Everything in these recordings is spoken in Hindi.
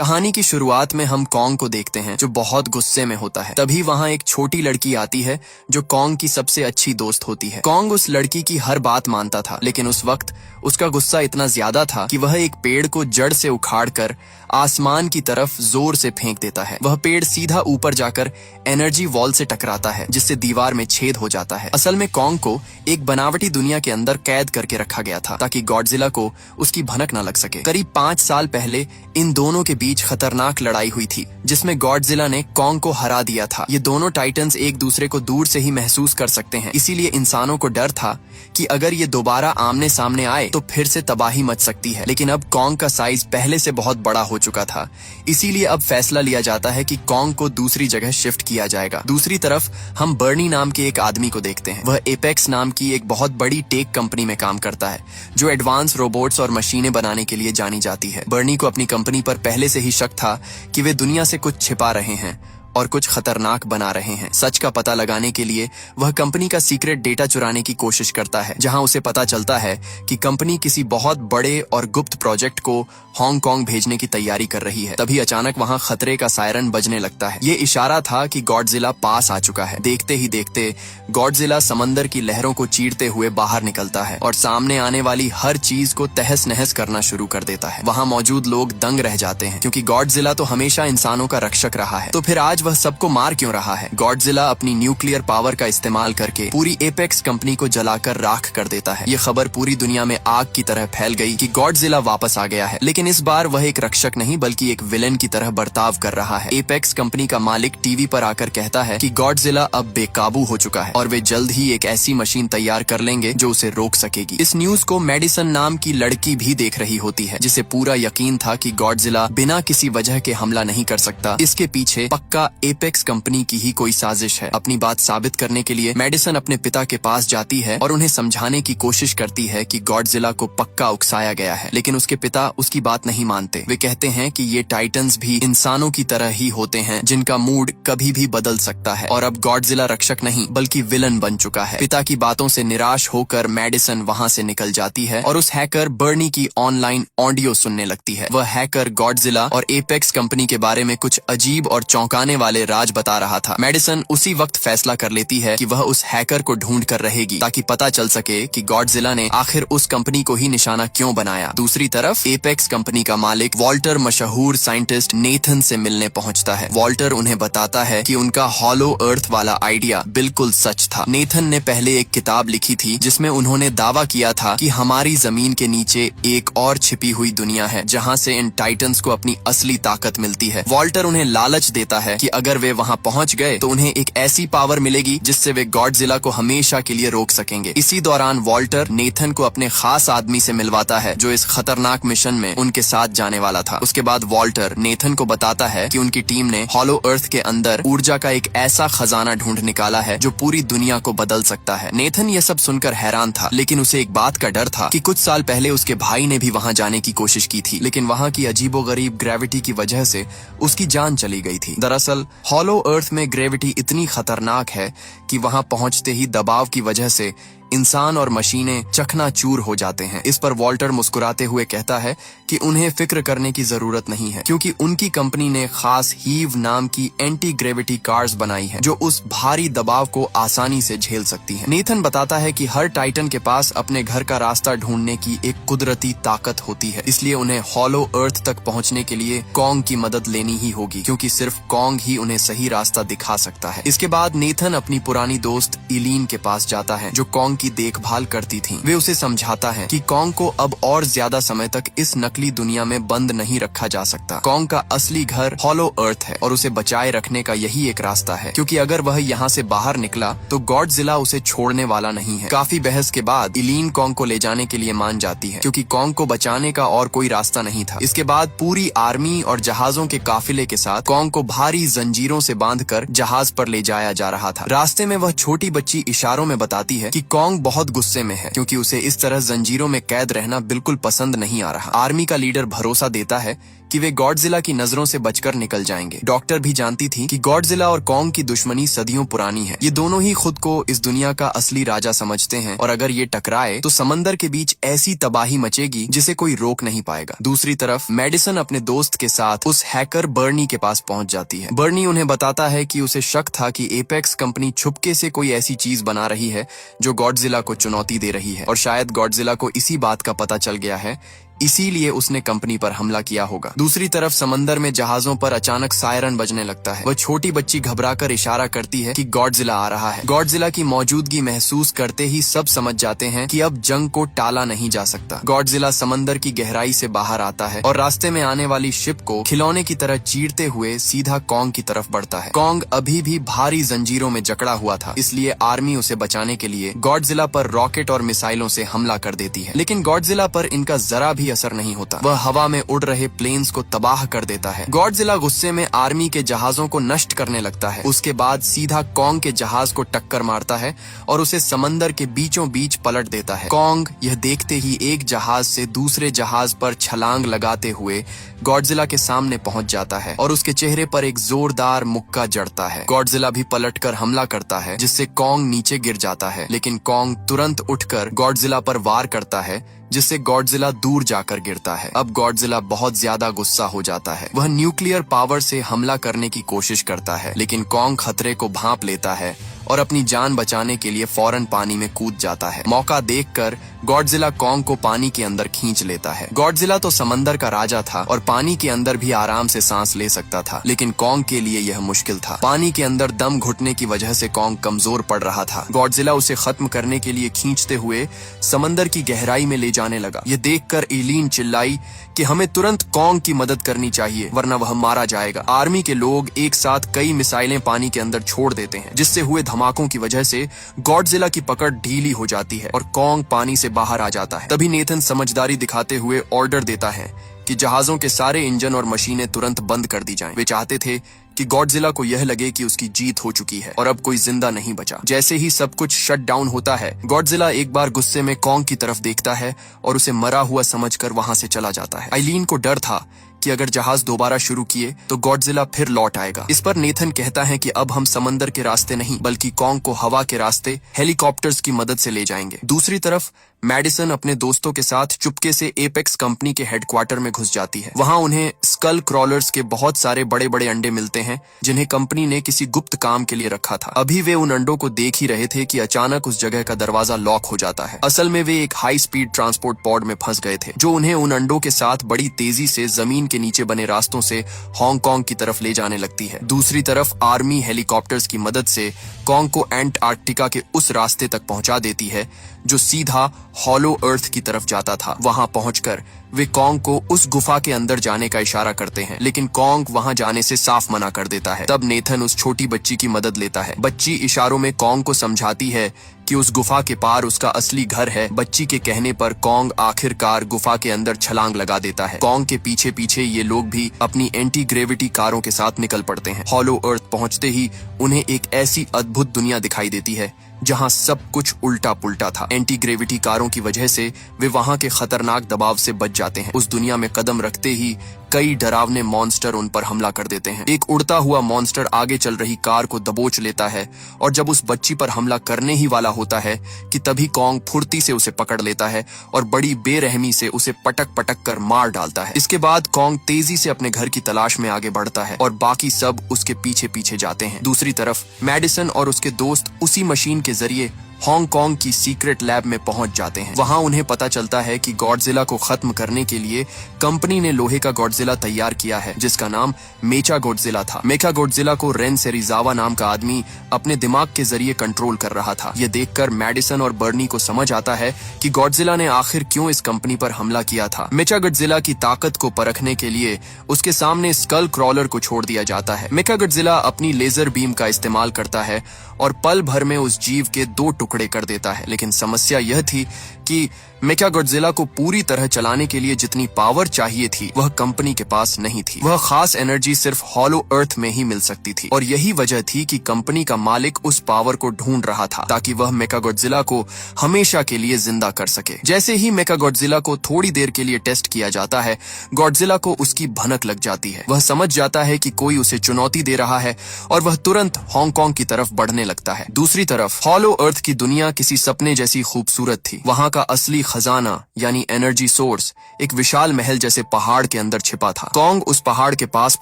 कहानी की शुरुआत में हम कॉन्ग को देखते हैं जो बहुत गुस्से में होता है। तभी वहाँ एक छोटी लड़की आती है जो कॉन्ग की सबसे अच्छी दोस्त होती है। कॉन्ग उस लड़की की हर बात मानता था, लेकिन उस वक्त उसका गुस्सा इतना ज्यादा था कि वह एक पेड़ को जड़ से उखाड़कर आसमान की तरफ जोर से फेंक देता है। वह पेड़ सीधा ऊपर जाकर एनर्जी वॉल से टकराता है, जिससे दीवार में छेद हो जाता है। असल में कॉन्ग को एक बनावटी दुनिया के अंदर कैद करके रखा गया था ताकि गॉडजिला को उसकी भनक न लग सके। करीब 5 साल पहले इन दोनों के बीच खतरनाक लड़ाई हुई थी, जिसमें गॉडजिला ने कॉन्ग को हरा दिया था। ये दोनों टाइटन्स एक दूसरे को दूर से ही महसूस कर सकते हैं, इसीलिए इंसानों को डर था कि अगर ये दोबारा आमने सामने आए तो फिर से तबाही मच सकती है। लेकिन अब कॉन्ग का साइज पहले से बहुत बड़ा हो चुका था, इसीलिए अब फैसला लिया जाता है कि कॉन्ग को दूसरी जगह शिफ्ट किया जाएगा। दूसरी तरफ हम बर्नी नाम के एक आदमी को देखते हैं। वह एपेक्स नाम की एक बहुत बड़ी टेक कंपनी में काम करता है, जो एडवांस रोबोट्स और मशीनें बनाने के लिए जानी जाती है। बर्नी को अपनी कंपनी पर पहले से ही शक था कि वे दुनिया से कुछ छिपा रहे हैं और कुछ खतरनाक बना रहे हैं। सच का पता लगाने के लिए वह कंपनी का सीक्रेट डेटा चुराने की कोशिश करता है, जहां उसे पता चलता है कि कंपनी किसी बहुत बड़े और गुप्त प्रोजेक्ट को हांगकांग भेजने की तैयारी कर रही है। तभी अचानक वहां खतरे का सायरन बजने लगता है। ये इशारा था कि गॉडजिला पास आ चुका है। देखते ही देखते गॉडजिला समंदर की लहरों को चीरते हुए बाहर निकलता है और सामने आने वाली हर चीज को तहस नहस करना शुरू कर देता है। वहां मौजूद लोग दंग रह जाते हैं, क्योंकि गॉडजिला तो हमेशा इंसानों का रक्षक रहा है, तो फिर आज वह सबको मार क्यों रहा है। गॉडजिला अपनी न्यूक्लियर पावर का इस्तेमाल करके पूरी एपेक्स कंपनी को जलाकर राख कर देता है। ये खबर पूरी दुनिया में आग की तरह फैल गई कि गॉडजिला वापस आ गया है, लेकिन इस बार वह एक रक्षक नहीं बल्कि एक विलेन की तरह बर्ताव कर रहा है। एपेक्स कंपनी का मालिक टीवी पर आकर कहता है कि गॉडजिला अब बेकाबू हो चुका है और वे जल्द ही एक ऐसी मशीन तैयार कर लेंगे जो उसे रोक सकेगी। इस न्यूज को मेडिसन नाम की लड़की भी देख रही होती है, जिसे पूरा यकीन था कि गॉडजिला बिना किसी वजह के हमला नहीं कर सकता। इसके पीछे पक्का एपेक्स कंपनी की ही कोई साजिश है। अपनी बात साबित करने के लिए मेडिसन अपने पिता के पास जाती है और उन्हें समझाने की कोशिश करती है कि गॉडजिला को पक्का उकसाया गया है, लेकिन उसके पिता उसकी बात नहीं मानते। वे कहते हैं कि ये टाइटन्स भी इंसानों की तरह ही होते हैं, जिनका मूड कभी भी बदल सकता है और अब गॉडजिला रक्षक नहीं बल्कि विलन बन चुका है। पिता की बातों से निराश होकर मेडिसन वहां से निकल जाती है और उस हैकर बर्नी की ऑनलाइन ऑडियो सुनने लगती है। वह हैकर गॉडजिला और एपेक्स कंपनी के बारे में कुछ अजीब और चौंकाने वाले राज बता रहा था। मेडिसन उसी वक्त फैसला कर लेती है कि वह उस हैकर को ढूंढ कर रहेगी, ताकि पता चल सके कि गॉडजिला ने आखिर उस कंपनी को ही निशाना क्यों बनाया। दूसरी तरफ एपेक्स कंपनी का मालिक वॉल्टर मशहूर साइंटिस्ट नेथन से मिलने पहुंचता है। वॉल्टर उन्हें बताता है कि उनका हॉलो अर्थ वाला आइडिया बिल्कुल सच था। नेथन ने पहले एक किताब लिखी थी जिसमें उन्होंने दावा किया था कि हमारी जमीन के नीचे एक और छिपी हुई दुनिया है, जहां से इन टाइटन्स को अपनी असली ताकत मिलती है। वॉल्टर उन्हें लालच देता है कि अगर वे वहां पहुंच गए तो उन्हें एक ऐसी पावर मिलेगी जिससे वे गॉडजिला को हमेशा के लिए रोक सकेंगे। इसी दौरान वॉल्टर नेथन को अपने खास आदमी से मिलवाता है जो इस खतरनाक मिशन में उनके साथ जाने वाला था। उसके बाद वॉल्टर नेथन को बताता है कि उनकी टीम ने हॉलो अर्थ के अंदर ऊर्जा का एक ऐसा खजाना ढूंढ निकाला है जो पूरी दुनिया को बदल सकता है। नेथन ये सब सुनकर हैरान था, लेकिन उसे एक बात का डर था कि कुछ साल पहले उसके भाई ने भी वहां जाने की कोशिश की थी, लेकिन वहां की अजीबोगरीब ग्रेविटी की वजह से उसकी जान चली गई थी। दरअसल हॉलो अर्थ में ग्रेविटी इतनी खतरनाक है कि वहां पहुंचते ही दबाव की वजह से इंसान और मशीनें चकनाचूर हो जाते हैं। इस पर वॉल्टर मुस्कुराते हुए कहता है कि उन्हें फिक्र करने की जरूरत नहीं है, क्योंकि उनकी कंपनी ने खास हीव नाम की एंटी ग्रेविटी कार्स बनाई हैं, जो उस भारी दबाव को आसानी से झेल सकती हैं। नेथन बताता है कि हर टाइटन के पास अपने घर का रास्ता ढूंढने की एक कुदरती ताकत होती है, इसलिए उन्हें हॉलो अर्थ तक पहुंचने के लिए कॉन्ग की मदद लेनी ही होगी, क्योंकि सिर्फ कॉन्ग ही उन्हें सही रास्ता दिखा सकता है। इसके बाद नेथन अपनी पुरानी दोस्त इलीन के पास जाता है, जो कॉन्ग की देखभाल करती थी। वे उसे समझाता है कि कॉन्ग को अब और ज्यादा समय तक इस नकली दुनिया में बंद नहीं रखा जा सकता। कॉन्ग का असली घर हॉलो अर्थ है और उसे बचाए रखने का यही एक रास्ता है, क्योंकि अगर वह यहाँ से बाहर निकला तो गॉडजिला उसे छोड़ने वाला नहीं है। काफी बहस के बाद इलीन कॉन्ग को ले जाने के लिए मान जाती है, क्योंकि कॉन्ग को बचाने का और कोई रास्ता नहीं था। इसके बाद पूरी आर्मी और जहाजों के काफिले के साथ कॉन्ग को भारी जंजीरों से बांधकर जहाज पर ले जाया जा रहा था। रास्ते में वह छोटी बच्ची इशारों में बताती है कि कॉन्ग बहुत गुस्से में है, क्योंकि उसे इस तरह जंजीरों में कैद रहना बिल्कुल पसंद नहीं आ रहा। आर्मी का लीडर भरोसा देता है कि वे गॉडजिला की नजरों से बचकर निकल जाएंगे। डॉक्टर भी जानती थी कि गॉडजिला और कॉन्ग की दुश्मनी सदियों पुरानी है। ये दोनों ही खुद को इस दुनिया का असली राजा समझते हैं और अगर ये टकराए तो समंदर के बीच ऐसी तबाही मचेगी जिसे कोई रोक नहीं पाएगा। दूसरी तरफ मेडिसन अपने दोस्त के साथ उस हैकर बर्नी के पास पहुंच जाती है। बर्नी उन्हें बताता है कि उसे शक था कि एपेक्स कंपनी छुपके से कोई ऐसी चीज बना रही है जो गॉडजिला को चुनौती दे रही है और शायद गॉडजिला को इसी बात का पता चल गया है, इसीलिए उसने कंपनी पर हमला किया होगा। दूसरी तरफ समंदर में जहाजों पर अचानक सायरन बजने लगता है। वह छोटी बच्ची घबराकर इशारा करती है कि गॉडजिला आ रहा है। गॉडजिला की मौजूदगी महसूस करते ही सब समझ जाते हैं कि अब जंग को टाला नहीं जा सकता। गॉडजिला समंदर की गहराई से बाहर आता है और रास्ते में आने वाली शिप को खिलौने की तरह चीरते हुए सीधा कॉन्ग की तरफ बढ़ता है। कॉन्ग अभी भी भारी जंजीरों में जकड़ा हुआ था, इसलिए आर्मी उसे बचाने के लिए गॉडजिला पर रॉकेट और मिसाइलों से हमला कर देती है। लेकिन गॉडजिला पर इनका जरा भी असर नहीं होता। वह हवा में उड़ रहे प्लेन्स को तबाह कर देता है। गॉडजिला गुस्से में आर्मी के जहाजों को नष्ट करने लगता है। उसके बाद सीधा कॉन्ग के जहाज को टक्कर मारता है और उसे समंदर के बीचों बीच पलट देता है। कॉन्ग यह देखते ही एक जहाज से दूसरे जहाज पर छलांग लगाते हुए गॉडजिला के सामने पहुंच जाता है और उसके चेहरे पर एक जोरदार मुक्का जड़ता है। गॉडजिला भी पलटकर हमला करता है जिससे कॉन्ग नीचे गिर जाता है, लेकिन कॉन्ग तुरंत उठकर गॉडजिला पर वार करता है जिससे गॉडजिला दूर जाकर गिरता है। अब गॉडजिला बहुत ज्यादा गुस्सा हो जाता है। वह न्यूक्लियर पावर से हमला करने की कोशिश करता है, लेकिन कॉन्ग खतरे को भांप लेता है और अपनी जान बचाने के लिए फौरन पानी में कूद जाता है। मौका देखकर गॉडजिला कॉन्ग को पानी के अंदर खींच लेता है। गॉडजिला तो समंदर का राजा था और पानी के अंदर भी आराम से सांस ले सकता था, लेकिन कॉन्ग के लिए यह मुश्किल था। पानी के अंदर दम घुटने की वजह से कॉन्ग कमजोर पड़ रहा था। गॉडजिला उसे खत्म करने के लिए खींचते हुए समंदर की गहराई में ले जाने लगा। ये देखकर एलीन चिल्लाई कि हमें तुरंत कॉन्ग की मदद करनी चाहिए वरना वह मारा जाएगा। आर्मी के लोग एक साथ कई मिसाइलें पानी के अंदर छोड़ देते हैं, जिससे हुए धमाकों की वजह से गॉडजिला की पकड़ ढीली हो जाती है और कॉन्ग पानी से बाहर आ जाता है। तभी नेथन समझदारी दिखाते हुए ऑर्डर देता है कि जहाजों के सारे इंजन और मशीनें तुरंत बंद कर दी जाएं। वे चाहते थे कि गॉडजिला को यह लगे कि उसकी जीत हो चुकी है और अब कोई जिंदा नहीं बचा। जैसे ही सब कुछ शट डाउन होता है, गॉडजिला एक बार गुस्से में कॉन्ग की तरफ देखता है और उसे मरा हुआ समझकर वहां से चला जाता है। आइलीन को डर था कि अगर जहाज दोबारा शुरू किए तो गॉडजिला फिर लौट आएगा। इस पर नेथन कहता है कि अब हम समंदर के रास्ते नहीं बल्कि कॉन्ग को हवा के रास्ते हेलीकॉप्टर्स की मदद से ले जाएंगे। दूसरी तरफ मेडिसन अपने दोस्तों के साथ चुपके से एपेक्स कंपनी के हेडक्वार्टर में घुस जाती है। वहां उन्हें स्कल क्रॉलर्स के बहुत सारे बड़े बड़े अंडे मिलते हैं जिन्हें कंपनी ने किसी गुप्त काम के लिए रखा था। अभी वे उन अंडों को देख ही रहे थे कि अचानक उस जगह का दरवाजा लॉक हो जाता है। असल में वे एक हाई स्पीड ट्रांसपोर्ट पॉड में फंस गए थे जो उन्हें उन अंडों के साथ बड़ी तेजी से जमीन के नीचे बने रास्तों से हांगकांग की तरफ ले जाने लगती है। दूसरी तरफ आर्मी हेलीकॉप्टर्स की मदद से कॉन्ग को एंटार्क्टिका के उस रास्ते तक पहुंचा देती है जो सीधा हॉलो अर्थ की तरफ जाता था। वहां पहुंचकर वे कॉन्ग को उस गुफा के अंदर जाने का इशारा करते हैं, लेकिन कॉन्ग वहां जाने से साफ मना कर देता है। तब नेथन उस छोटी बच्ची की मदद लेता है। बच्ची इशारों में कॉन्ग को समझाती है कि उस गुफा के पार उसका असली घर है। बच्ची के कहने पर कॉन्ग आखिरकार गुफा के अंदर छलांग लगा देता है। कॉन्ग के पीछे पीछे ये लोग भी अपनी एंटी ग्रेविटी कारों के साथ निकल पड़ते हैं। हॉलो अर्थ पहुंचते ही उन्हें एक ऐसी अद्भुत दुनिया दिखाई देती है जहां सब कुछ उल्टा पुल्टा था। एंटी ग्रेविटी कारों की वजह से वे वहां के खतरनाक दबाव से बच जाते हैं। उस दुनिया में कदम रखते ही कई डरावने मॉन्स्टर उन पर हमला कर देते हैं। एक उड़ता हुआ मॉन्स्टर आगे चल रही कार को दबोच लेता है और जब उस बच्ची पर हमला करने ही वाला होता है कि तभी कॉन्ग फुर्ती से उसे पकड़ लेता है और बड़ी बेरहमी से उसे पटक पटक कर मार डालता है। इसके बाद कॉन्ग तेजी से अपने घर की तलाश में आगे बढ़ता है और बाकी सब उसके पीछे पीछे जाते हैं। दूसरी तरफ मेडिसन और उसके दोस्त उसी मशीन के जरिए हांगकांग की सीक्रेट लैब में पहुंच जाते हैं। वहां उन्हें पता चलता है कि गॉडजिला को खत्म करने के लिए कंपनी ने लोहे का गॉडजिला तैयार किया है जिसका नाम मेचा गॉडजिला था। मेचा गॉडजिला को रेन सेरिजावा नाम का आदमी अपने दिमाग के जरिए कंट्रोल कर रहा था। यह देखकर मेडिसन और बर्नी को समझ आता है कि गॉडजिला ने आखिर क्यों इस कंपनी पर हमला किया था। मेचा गॉडजिला की ताकत को परखने के लिए उसके सामने स्कल क्रॉलर को छोड़ दिया जाता है। मेचा गॉडजिला अपनी लेजर बीम का इस्तेमाल करता है और पल भर में उस जीव के 2 टुकड़े कर देता है, लेकिन समस्या यह थी कि मेचागॉडजिला को पूरी तरह चलाने के लिए जितनी पावर चाहिए थी वह कंपनी के पास नहीं थी। वह खास एनर्जी सिर्फ हॉलो अर्थ में ही मिल सकती थी और यही वजह थी कि कंपनी का मालिक उस पावर को ढूंढ रहा था ताकि वह मेचागॉडजिला को हमेशा के लिए जिंदा कर सके। जैसे ही मेचागॉडजिला को थोड़ी देर के लिए टेस्ट किया जाता है, गॉडजिला को उसकी भनक लग जाती है। वह समझ जाता है कि कोई उसे चुनौती दे रहा है और वह तुरंत हांगकांग की तरफ बढ़ने लगता है। दूसरी तरफ हॉलो अर्थ की दुनिया किसी सपने जैसी खूबसूरत थी। वहाँ का असली खजाना यानी एनर्जी सोर्स एक विशाल महल जैसे पहाड़ के अंदर छिपा था। कॉन्ग उस पहाड़ के पास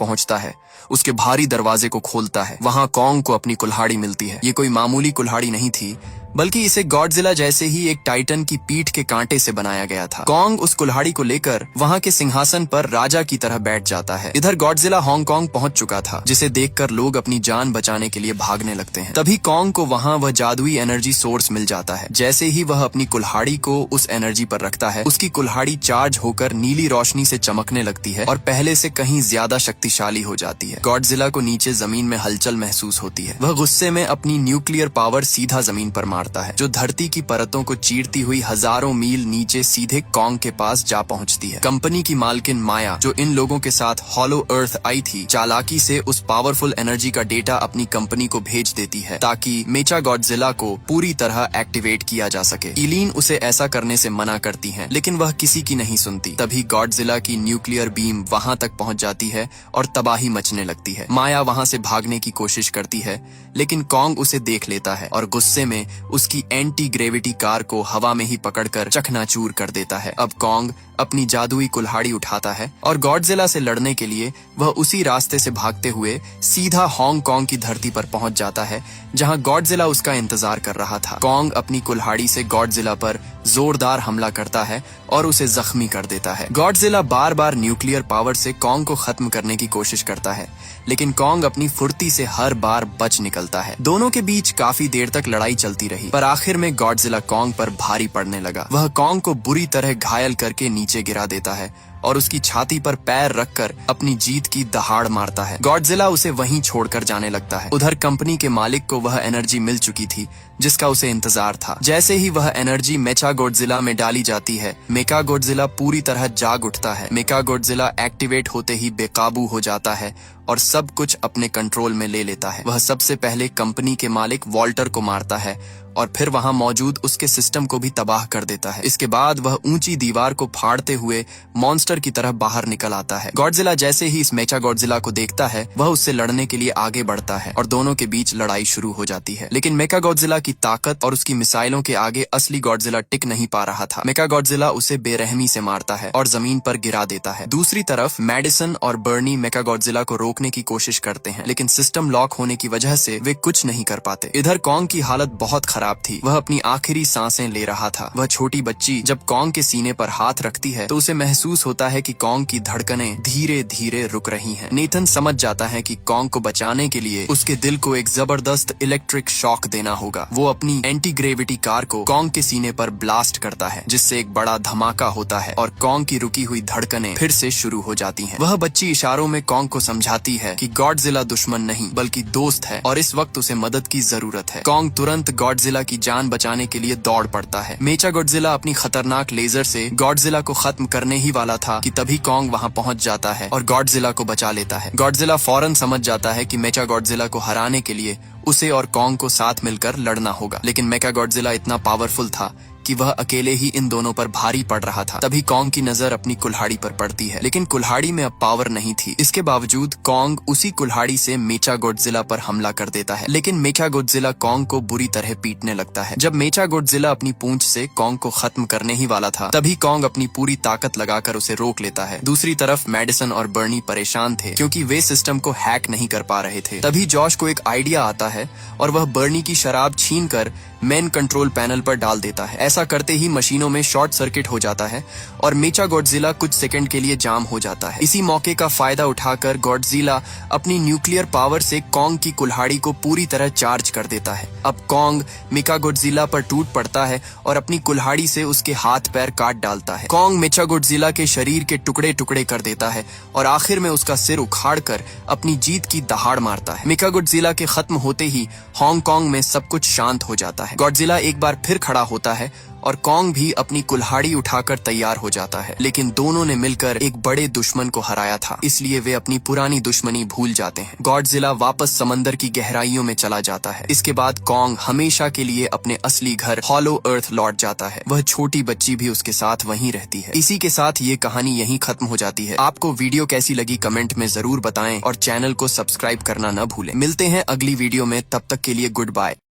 पहुंचता है, उसके भारी दरवाजे को खोलता है। वहां कॉन्ग को अपनी कुल्हाड़ी मिलती है। ये कोई मामूली कुल्हाड़ी नहीं थी, बल्कि इसे गॉडजिला जैसे ही एक टाइटन की पीठ के कांटे से बनाया गया था। कॉन्ग उस कुल्हाड़ी को लेकर वहां के सिंहासन पर राजा की तरह बैठ जाता है। इधर गॉडजिला हांगकांग पहुंच चुका था, जिसे देखकर लोग अपनी जान बचाने के लिए भागने लगते हैं। तभी कॉन्ग को वहां वह जादुई एनर्जी सोर्स मिल जाता है। जैसे ही वह अपनी कुल्हाड़ी को उस एनर्जी पर रखता है, उसकी कुल्हाड़ी चार्ज होकर नीली रोशनी से चमकने लगती है और पहले से कहीं ज्यादा शक्तिशाली हो जाती है। गॉडजिला को नीचे जमीन में हलचल महसूस होती है। वह गुस्से में अपनी न्यूक्लियर पावर सीधा जमीन पर मारता है, जो धरती की परतों को चीरती हुई हजारों मील नीचे सीधे कॉन्ग के पास जा पहुंचती है। कंपनी की मालकिन माया, जो इन लोगों के साथ हॉलो अर्थ आई थी, चालाकी से उस पावरफुल एनर्जी का डेटा अपनी कंपनी को भेज देती है ताकि मेचागॉडजिला को पूरी तरह एक्टिवेट किया जा सके। इलीन उसे ऐसा करने से मना करती है, लेकिन वह किसी की नहीं सुनती। तभी गॉडजिला की न्यूक्लियर बीम वहां तक पहुंच जाती है और तबाही मचने लगती है। माया वहां से भागने की कोशिश करती है, लेकिन कॉन्ग उसे देख लेता है और गुस्से में उसकी एंटी ग्रेविटी कार को हवा में ही पकड़कर चकनाचूर कर देता है। अब कॉन्ग अपनी जादुई कुल्हाड़ी उठाता है और गॉडजिला से लड़ने के लिए वह उसी रास्ते से भागते हुए सीधा हांगकांग की धरती पर पहुंच जाता है, जहां गॉडजिला उसका इंतजार कर रहा था। कॉन्ग अपनी कुल्हाड़ी से गॉडजिला पर जोरदार हमला करता है और उसे जख्मी कर देता है। गॉडजिला बार बार न्यूक्लियर पावर से कॉन्ग को खत्म करने की कोशिश करता है, लेकिन कॉन्ग अपनी फुर्ती से हर बार बच निकलता है। दोनों के बीच काफी देर तक लड़ाई चलती रही, पर आखिर में गॉडजिला कॉन्ग पर भारी पड़ने लगा। वह कॉन्ग को बुरी तरह घायल करके नीचे गिरा देता है और उसकी छाती पर पैर रखकर अपनी जीत की दहाड़ मारता है। गॉडजिला उसे वहीं छोड़कर जाने लगता है। उधर कंपनी के मालिक को वह एनर्जी मिल चुकी थी जिसका उसे इंतजार था। जैसे ही वह एनर्जी मेचागॉडजिला में डाली जाती है, मेचागॉडजिला पूरी तरह जाग उठता है। मेचागॉडजिला एक्टिवेट होते ही बेकाबू हो जाता है और सब कुछ अपने कंट्रोल में ले लेता है। वह सबसे पहले कंपनी के मालिक वॉल्टर को मारता है और फिर वहां मौजूद उसके सिस्टम को भी तबाह कर देता है। इसके बाद वह ऊंची दीवार को फाड़ते हुए मॉन्स्टर की तरह बाहर निकल आता है। गॉडजिला जैसे ही इस मेचागॉडजिला को देखता है, वह उससे लड़ने के लिए आगे बढ़ता है और दोनों के बीच लड़ाई शुरू हो जाती है। लेकिन मेचागॉडजिला की ताकत और उसकी मिसाइलों के आगे असली गॉडजिला टिक नहीं पा रहा था। मेचागॉडजिला उसे बेरहमी से मारता है और जमीन पर गिरा देता है। दूसरी तरफ मैडिसन और बर्नी मेचागॉडजिला को रोकने की कोशिश करते हैं, लेकिन सिस्टम लॉक होने की वजह से वे कुछ नहीं कर पाते। इधर कॉन्ग की हालत बहुत खराब थी। वह अपनी आखिरी सांसें ले रहा था। वह छोटी बच्ची जब कॉन्ग के सीने पर हाथ रखती है तो उसे महसूस होता है कि कॉन्ग की धड़कनें धीरे धीरे रुक रही हैं। नेथन समझ जाता है कि कॉन्ग को बचाने के लिए उसके दिल को एक जबरदस्त इलेक्ट्रिक शॉक देना होगा। वो अपनी एंटी ग्रेविटी कार को कॉन्ग के सीने पर ब्लास्ट करता है, जिससे एक बड़ा धमाका होता है और कॉन्ग की रुकी हुई धड़कनें फिर से शुरू हो जाती हैं। वह बच्ची इशारों में कॉन्ग को समझाती है कि गॉडजिला दुश्मन नहीं बल्कि दोस्त है और इस वक्त उसे मदद की जरूरत है। कॉन्ग तुरंत गॉडजिला की जान बचाने के लिए दौड़ पड़ता है। मेचागॉडजिला अपनी खतरनाक लेजर से गॉडजिला को खत्म करने ही वाला था कि तभी कॉन्ग वहां पहुंच जाता है और गॉडजिला को बचा लेता है। गॉडजिला फौरन समझ जाता है कि मेचागॉडजिला को हराने के लिए उसे और कॉन्ग को साथ मिलकर लड़ना होगा, लेकिन मेचागॉडजिला इतना पावरफुल था कि वह अकेले ही इन दोनों पर भारी पड़ रहा था। तभी कॉन्ग की नजर अपनी कुल्हाड़ी पर पड़ती है, लेकिन कुल्हाड़ी में अब पावर नहीं थी। इसके बावजूद कॉन्ग उसी कुल्हाड़ी से मेचागॉडजिला पर हमला कर देता है, लेकिन मेचागॉडजिला कॉन्ग को बुरी तरह पीटने लगता है। जब मेचागॉडजिला अपनी पूंछ से कॉन्ग को खत्म करने ही वाला था, तभी कॉन्ग अपनी पूरी ताकत लगाकर उसे रोक लेता है। दूसरी तरफ मैडिसन और बर्नी परेशान थे क्योंकि वे सिस्टम को हैक नहीं कर पा रहे थे। तभी जॉश को एक आइडिया आता है और वह बर्नी की शराब छीनकर मेन कंट्रोल पैनल पर डाल देता है। ऐसा करते ही मशीनों में शॉर्ट सर्किट हो जाता है और मेचागॉडजिला कुछ सेकंड के लिए जाम हो जाता है। इसी मौके का फायदा उठाकर गॉडजिला अपनी न्यूक्लियर पावर से कॉन्ग की कुल्हाड़ी को पूरी तरह चार्ज कर देता है। अब कॉन्ग मेचागॉडजिला पर टूट पड़ता है और अपनी कुल्हाड़ी से उसके हाथ पैर काट डालता है। कॉन्ग मेचागॉडजिला के शरीर के टुकड़े टुकड़े कर देता है और आखिर में उसका सिर उखाड़कर अपनी जीत की दहाड़ मारता है। मेचागॉडजिला के खत्म होते ही हांगकांग में सब कुछ शांत हो जाता है। गॉडजिला एक बार फिर खड़ा होता है और कॉन्ग भी अपनी कुल्हाड़ी उठाकर तैयार हो जाता है। लेकिन दोनों ने मिलकर एक बड़े दुश्मन को हराया था, इसलिए वे अपनी पुरानी दुश्मनी भूल जाते हैं। गॉडजिला वापस समंदर की गहराइयों में चला जाता है। इसके बाद कॉन्ग हमेशा के लिए अपने असली घर हॉलो अर्थ लौट जाता है। वह छोटी बच्ची भी उसके साथ वहीं रहती है। इसी के साथ ये कहानी यहीं खत्म हो जाती है। आपको वीडियो कैसी लगी कमेंट में जरूर बताएं और चैनल को सब्सक्राइब करना न भूलें। मिलते हैं अगली वीडियो में, तब तक के लिए गुड बाय।